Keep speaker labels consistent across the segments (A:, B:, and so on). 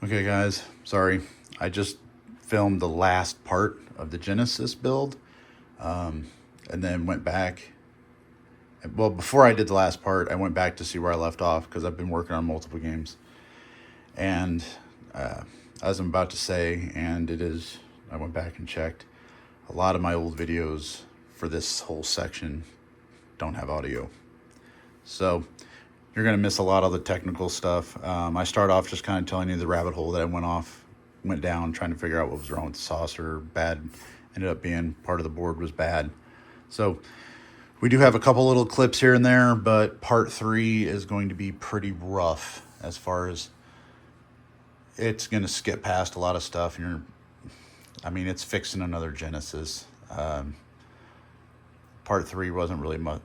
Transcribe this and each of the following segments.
A: Okay guys, sorry. I just filmed the last part of the Genesis build and then went back. Well, before I did the last part, I went back to see where I left off because I've been working on multiple games. And uh, as I'm about to say, and it is, I went back and checked, a lot of my old videos for this whole section don't have audio. So you're going to miss a lot of the technical stuff. I start off just kind of telling you the rabbit hole that I went down, trying to figure out what was wrong with the saucer. Bad ended up being part of the board was bad. So we do have a couple little clips here and there, but part 3 is going to be pretty rough as far as it's going to skip past a lot of stuff. And it's fixing another Genesis. Part 3 wasn't really much.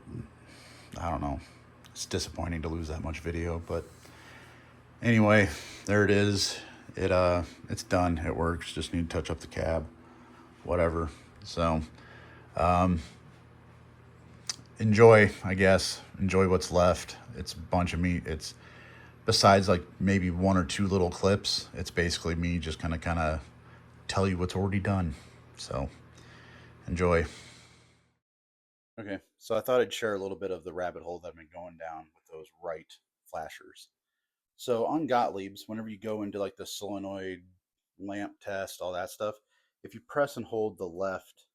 A: I don't know. It's disappointing to lose that much video, but anyway, there it is. It's done. It works. Just need to touch up the cab, whatever. So, enjoy, I guess. Enjoy what's left. It's a bunch of me. It's besides like maybe 1 or 2 little clips. It's basically me just kind of tell you what's already done. So, enjoy. Okay, so I thought I'd share a little bit of the rabbit hole that I've been going down with those right flashers. So on Gottlieb's, whenever you go into like the solenoid lamp test, all that stuff, if you press and hold the left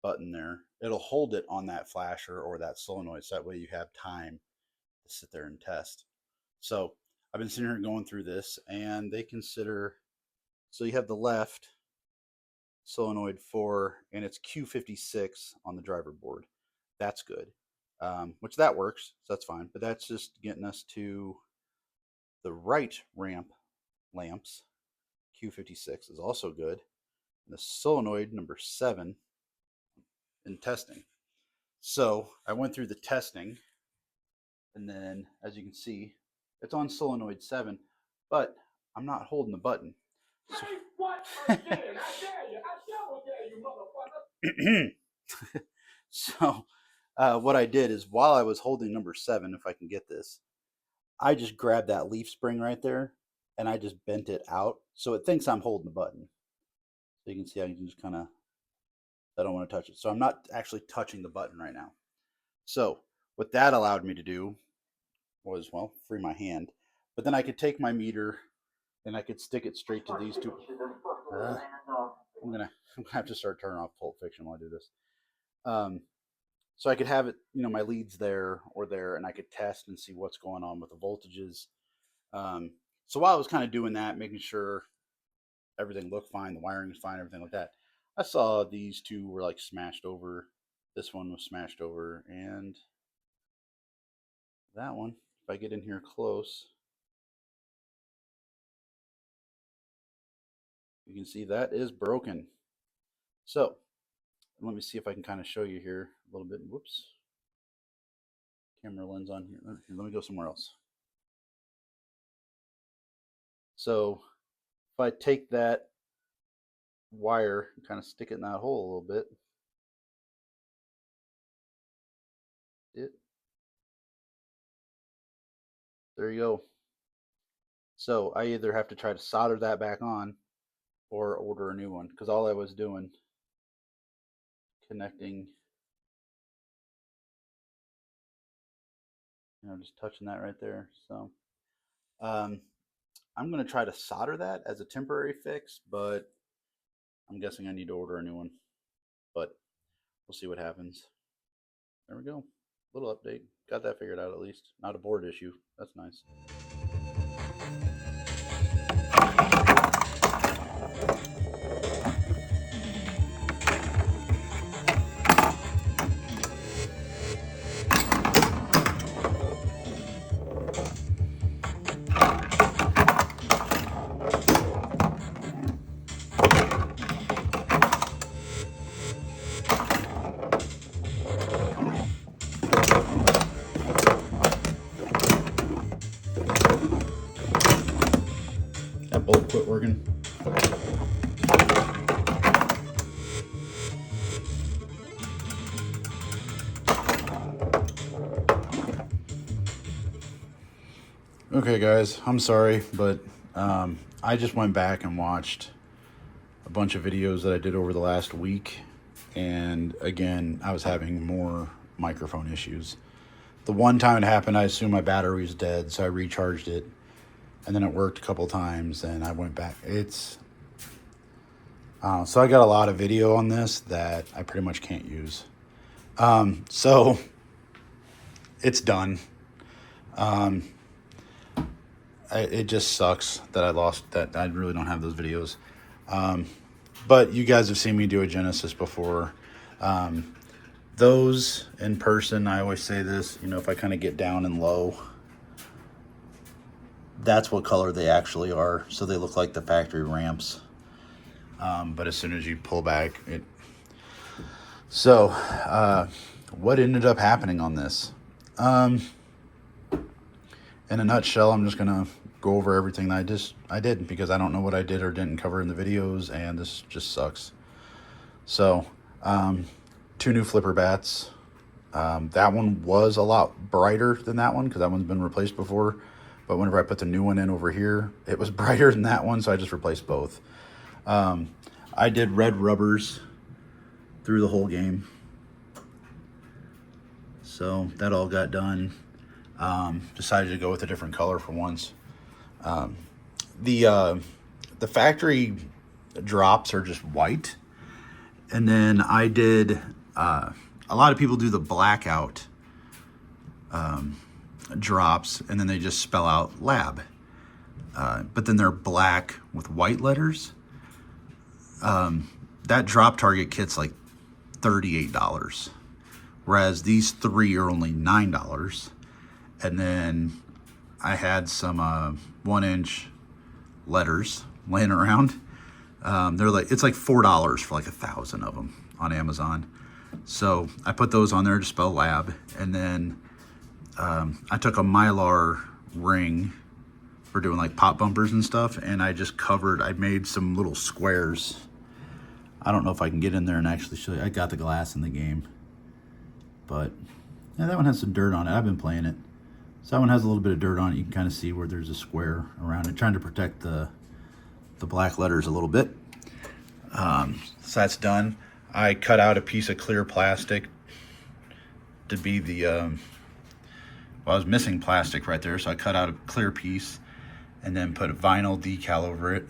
A: button there, it'll hold it on that flasher or that solenoid, so that way you have time to sit there and test. So I've been sitting here going through this, and they consider, so you have the left solenoid 4 and it's Q56 on the driver board. That's good, which that works, so that's fine, but that's just getting us to the right ramp lamps. Q56 is also good. And the solenoid number 7 in testing. So I went through the testing, and then as you can see, it's on solenoid 7, but I'm not holding the button. So, hey, what? Again, I dare you. I double dare you, motherfucker. So what I did is, while I was holding number 7, if I can get this, I just grabbed that leaf spring right there and I just bent it out so it thinks I'm holding the button. So you can see I can just kind of, I don't want to touch it. So I'm not actually touching the button right now. So what that allowed me to do was, well, free my hand, but then I could take my meter and I could stick it straight to these two. I'm gonna have to start turning off Pulp Fiction while I do this. So I could have it, my leads there or there, and I could test and see what's going on with the voltages. So while I was kind of doing that, making sure everything looked fine, the wiring was fine, everything like that, I saw these two were like smashed over. This one was smashed over, and that one, if I get in here close, you can see that is broken. So let me see if I can kind of show you here a little bit. Whoops. Camera lens on here. Let me go somewhere else. So if I take that wire and kind of stick it in that hole a little bit, there you go. So I either have to try to solder that back on or order a new one, because all I was doing, connecting, just touching that right there. So I'm going to try to solder that as a temporary fix, but I'm guessing I need to order a new one. But we'll see what happens. There we go. Little update. Got that figured out at least. Not a board issue. That's nice. That bolt quit working. Okay guys, I'm sorry, but I just went back and watched a bunch of videos that I did over the last week, and again, I was having more microphone issues. The one time it happened, I assumed my battery was dead, so I recharged it, and then it worked a couple times, and I went back. So I got a lot of video on this that I pretty much can't use. So it's done. It just sucks that I really don't have those videos. But you guys have seen me do a Genesis before. Those in person, I always say this, if I kind of get down and low, that's what color they actually are. So they look like the factory ramps. But as soon as you pull back, So, what ended up happening on this? In a nutshell, I'm just gonna go over everything that I did because I don't know what I did or didn't cover in the videos, and this just sucks. So, 2 new flipper bats. That one was a lot brighter than that one because that one's been replaced before. But whenever I put the new one in over here, it was brighter than that one, so I just replaced both. I did red rubbers through the whole game. So that all got done. Decided to go with a different color for once. The factory drops are just white. And then I did, a lot of people do the blackout drops, and then they just spell out lab. But then they're black with white letters. That drop target kit's like $38. Whereas these 3 are only $9. And then I had some 1-inch letters laying around. It's like $4 for like 1,000 of them on Amazon. So I put those on there to spell lab. And then I took a Mylar ring for doing like pop bumpers and stuff, and I made some little squares. I don't know if I can get in there and actually show you. I got the glass in the game. But yeah, that one has some dirt on it. I've been playing it. So that one has a little bit of dirt on it. You can kind of see where there's a square around it, trying to protect the black letters a little bit. So that's done. I cut out a piece of clear plastic to be I was missing plastic right there, so I cut out a clear piece and then put a vinyl decal over it.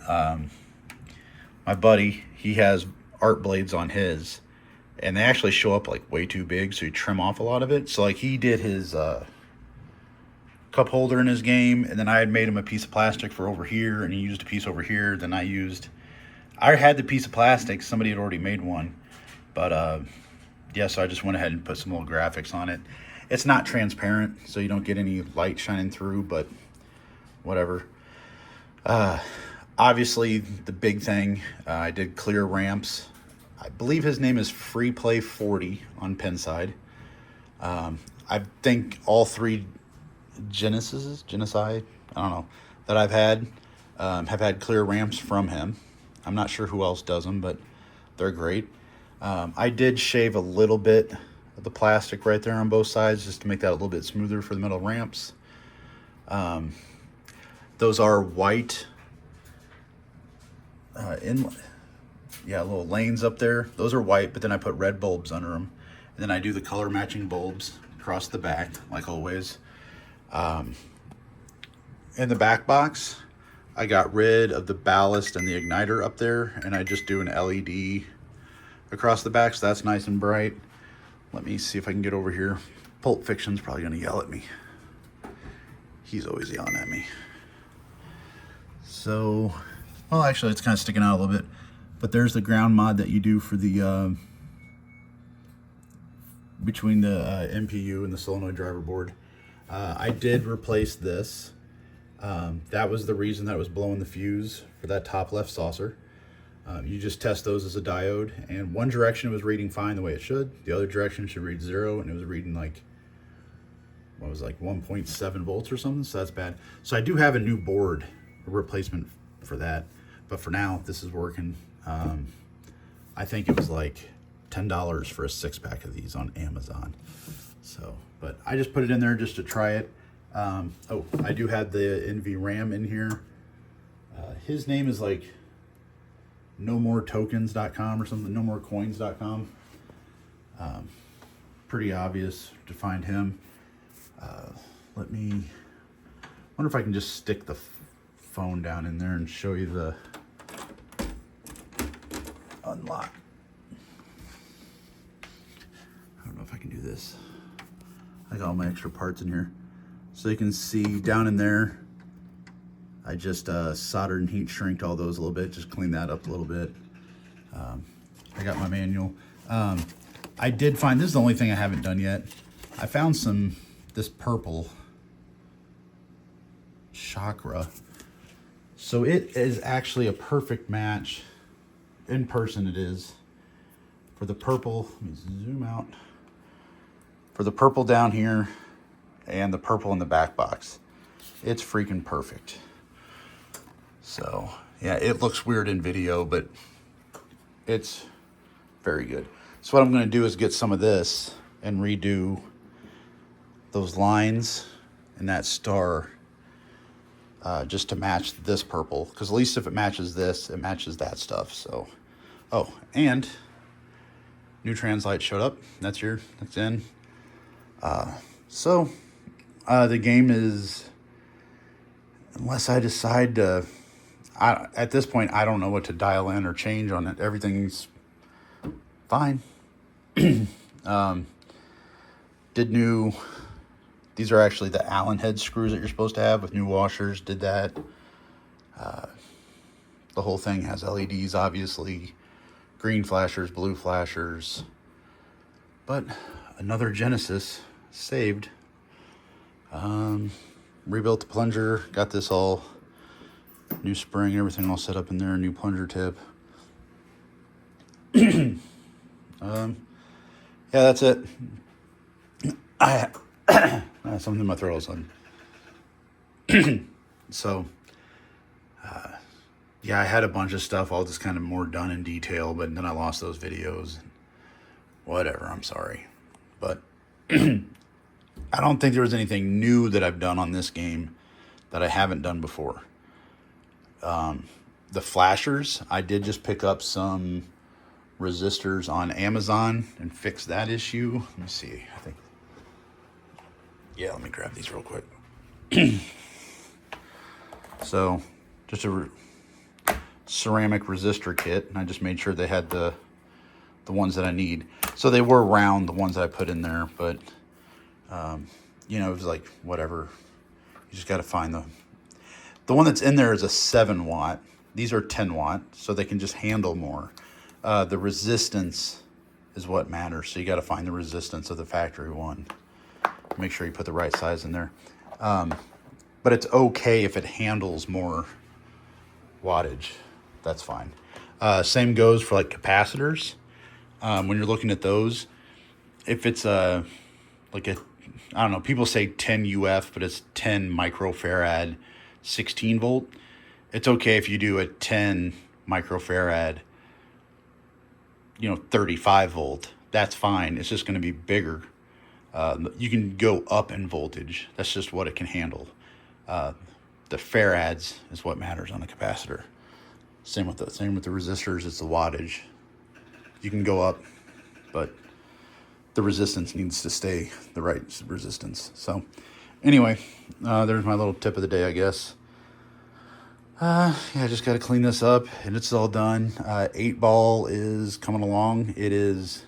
A: My buddy, he has art blades on his, and they actually show up like way too big, so you trim off a lot of it. So like he did his cup holder in his game, and then I had made him a piece of plastic for over here, and he used a piece over here. Then I had the piece of plastic, somebody had already made one, but yeah, so I just went ahead and put some little graphics on it. It's not transparent, so you don't get any light shining through, but whatever. Obviously, the big thing, I did clear ramps. I believe his name is Free Play 40 on Pinside. I think all 3 Genocide, I don't know, that I've had have had clear ramps from him. I'm not sure who else does them, but they're great. I did shave a little bit of the plastic right there on both sides just to make that a little bit smoother for the metal ramps. Those are white little lanes up there. Those are white, but then I put red bulbs under them. And then I do the color matching bulbs across the back, like always. In the back box, I got rid of the ballast and the igniter up there, and I just do an LED across the back, so that's nice and bright. Let me see if I can get over here. Pulp Fiction's probably gonna yell at me. He's always yelling at me. So, well, actually, it's kind of sticking out a little bit, but there's the ground mod that you do for the between the MPU and the solenoid driver board. I did replace this. That was the reason that it was blowing the fuse for that top left saucer. You just test those as a diode, and one direction it was reading fine the way it should. The other direction should read 0, and it was reading like, what was like 1.7 volts or something, so that's bad. So I do have a new board, a replacement for that, but for now, this is working. I think it was like $10 for a 6-pack of these on Amazon. So, but I just put it in there just to try it. Oh, I do have the NV RAM in here. His name is like nomortokens.com or something, nomorecoins.com. Pretty obvious to find him. Let me wonder if I can just stick the phone down in there and show you the unlock. I don't know if I can do this. I got all my extra parts in here. So you can see down in there, I just soldered and heat shrinked all those a little bit, just clean that up a little bit. I got my manual. I did find, this is the only thing I haven't done yet. I found this purple chakra. So it is actually a perfect match. In person it is. For the purple, let me zoom out. For the purple down here and the purple in the back box. It's freaking perfect. So yeah, it looks weird in video, but it's very good. So what I'm gonna do is get some of this and redo those lines and that star just to match this purple. Because at least if it matches this, it matches that stuff. So, oh, and new translite showed up. That's in. So the game is, unless I decide to, at this point, I don't know what to dial in or change on it. Everything's fine. These are actually the Allen head screws that you're supposed to have with new washers. Did that. The whole thing has LEDs, obviously. Green flashers, blue flashers. But another Genesis saved. Rebuilt the plunger. Got this all new spring, everything all set up in there. New plunger tip. Yeah, that's it. I have something in my throat all of a sudden. So, yeah, I had a bunch of stuff all just kind of more done in detail, but then I lost those videos. Whatever, I'm sorry. But I don't think there was anything new that I've done on this game that I haven't done before. The flashers, I did just pick up some resistors on Amazon and fix that issue. Let me see, I think. Yeah, let me grab these real quick. So, just a ceramic resistor kit, and I just made sure they had the ones that I need. So they were round, the ones that I put in there, but you know, it was like whatever. You just got to find the one that's in there is a 7 watt. These are 10 watt, so they can just handle more. The resistance is what matters. So you got to find the resistance of the factory one. Make sure you put the right size in there. But it's okay if it handles more wattage. That's fine. Same goes for like capacitors. When you're looking at those, if it's I don't know, people say 10 UF, but it's 10 microfarad, 16 volt. It's okay if you do a 10 microfarad, 35 volt. That's fine. It's just going to be bigger. You can go up in voltage. That's just what it can handle. The farads is what matters on a capacitor. Same with the resistors. It's the wattage. You can go up, but the resistance needs to stay the right resistance. So anyway, there's my little tip of the day, I guess. Yeah, I just got to clean this up and it's all done. 8-ball is coming along. It is,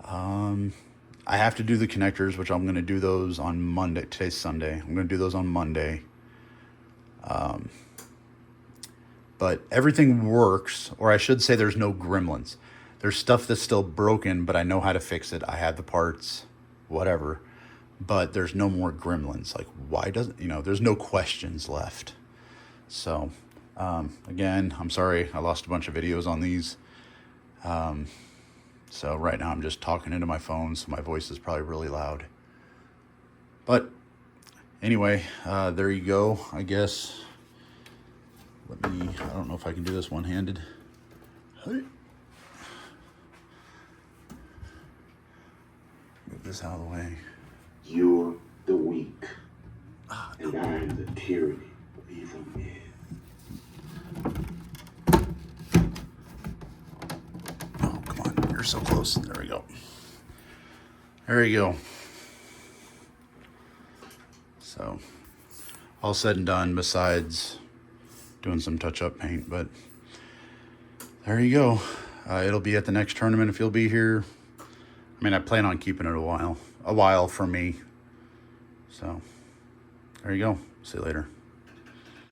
A: I have to do the connectors, which I'm going to do those on Monday. Today's Sunday. I'm going to do those on Monday. But everything works, or I should say there's no gremlins. There's stuff that's still broken, but I know how to fix it. I have the parts, whatever. But there's no more gremlins. Like, why doesn't, there's no questions left. So, again, I'm sorry. I lost a bunch of videos on these. So right now I'm just talking into my phone, so my voice is probably really loud. But anyway, there you go, I guess. I don't know if I can do this one-handed. Move this out of the way.
B: You're the weak, and I'm the tyranny of evil men.
A: so close. There we go. There you go. So, all said and done besides doing some touch-up paint, but there you go. It'll be at the next tournament if you'll be here. I mean, I plan on keeping it a while for me. So, there you go. See you later.